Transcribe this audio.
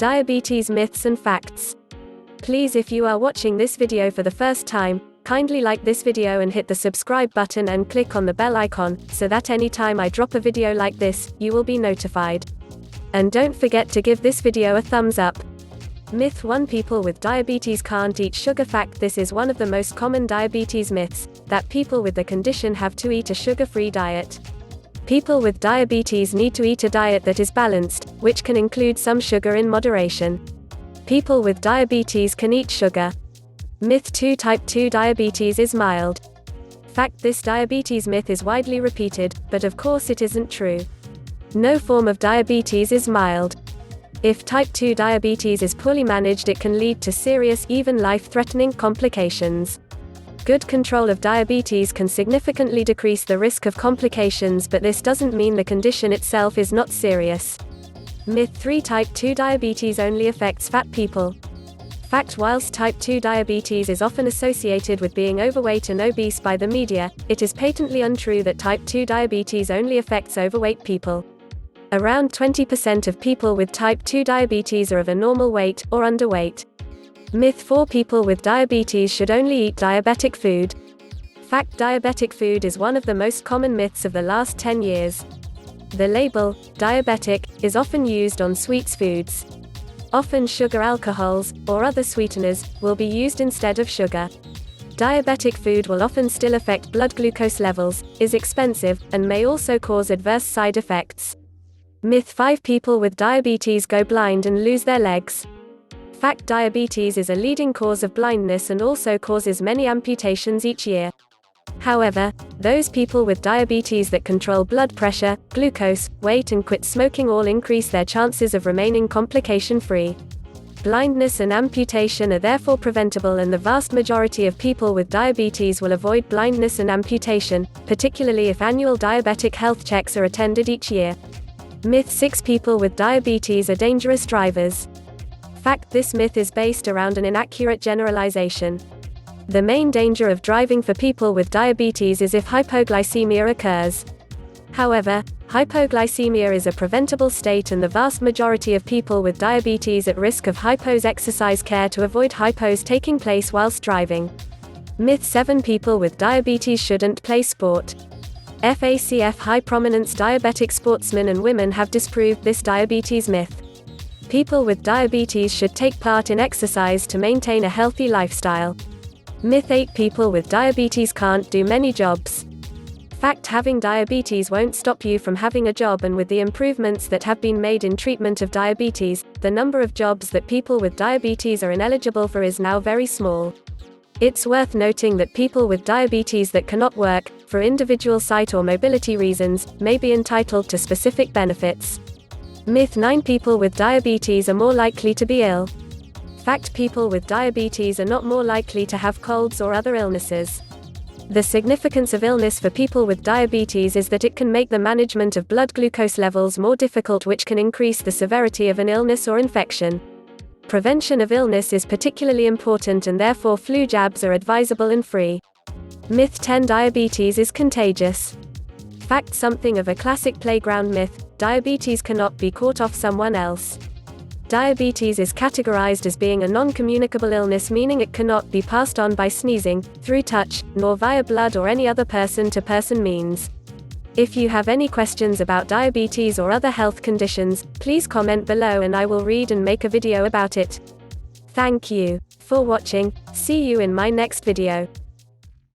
Diabetes myths and facts. Please, if you are watching this video for the first time, kindly like this video and hit the subscribe button and click on the bell icon, so that anytime I drop a video like this, you will be notified. And don't forget to give this video a thumbs up. Myth 1: People with diabetes can't eat sugar. Fact: This is one of the most common diabetes myths, that people with the condition have to eat a sugar-free diet. People with diabetes need to eat a diet that is balanced, which can include some sugar in moderation. People with diabetes can eat sugar. Myth 2: Type 2 diabetes is mild. Fact: This diabetes myth is widely repeated, but of course it isn't true. No form of diabetes is mild. If type 2 diabetes is poorly managed, it can lead to serious, even life-threatening complications. Good control of diabetes can significantly decrease the risk of complications, but this doesn't mean the condition itself is not serious. Myth 3: Type 2 diabetes only affects fat people. Fact: Whilst type 2 diabetes is often associated with being overweight and obese by the media, it is patently untrue that type 2 diabetes only affects overweight people. Around 20% of people with type 2 diabetes are of a normal weight, or underweight. Myth 4: People with diabetes should only eat diabetic food. Fact: Diabetic food is one of the most common myths of the last 10 years. The label, diabetic, is often used on sweets foods. Often sugar alcohols, or other sweeteners, will be used instead of sugar. Diabetic food will often still affect blood glucose levels, is expensive, and may also cause adverse side effects. Myth 5: People with diabetes go blind and lose their legs. Fact: Diabetes is a leading cause of blindness and also causes many amputations each year. However, those people with diabetes that control blood pressure, glucose, weight and quit smoking all increase their chances of remaining complication-free. Blindness and amputation are therefore preventable, and the vast majority of people with diabetes will avoid blindness and amputation, particularly if annual diabetic health checks are attended each year. Myth 6: People with diabetes are dangerous drivers. Fact: This myth is based around an inaccurate generalization. The main danger of driving for people with diabetes is if hypoglycemia occurs. However, hypoglycemia is a preventable state, and the vast majority of people with diabetes at risk of hypos exercise care to avoid hypos taking place whilst driving. Myth 7: People with diabetes shouldn't play sport. FACF: High prominence diabetic sportsmen and women have disproved this diabetes myth. People with diabetes should take part in exercise to maintain a healthy lifestyle. Myth 8: People with diabetes can't do many jobs. Fact: Having diabetes won't stop you from having a job, and with the improvements that have been made in treatment of diabetes, the number of jobs that people with diabetes are ineligible for is now very small. It's worth noting that people with diabetes that cannot work, for individual sight or mobility reasons, may be entitled to specific benefits. Myth 9: People with diabetes are more likely to be ill. Fact: People with diabetes are not more likely to have colds or other illnesses. The significance of illness for people with diabetes is that it can make the management of blood glucose levels more difficult, which can increase the severity of an illness or infection. Prevention of illness is particularly important, and therefore flu jabs are advisable and free. Myth 10: Diabetes is contagious. Fact: Something of a classic playground myth, diabetes cannot be caught off someone else. Diabetes is categorized as being a non-communicable illness, meaning it cannot be passed on by sneezing, through touch, nor via blood or any other person-to-person means. If you have any questions about diabetes or other health conditions, please comment below and I will read and make a video about it. Thank you for watching. See you in my next video.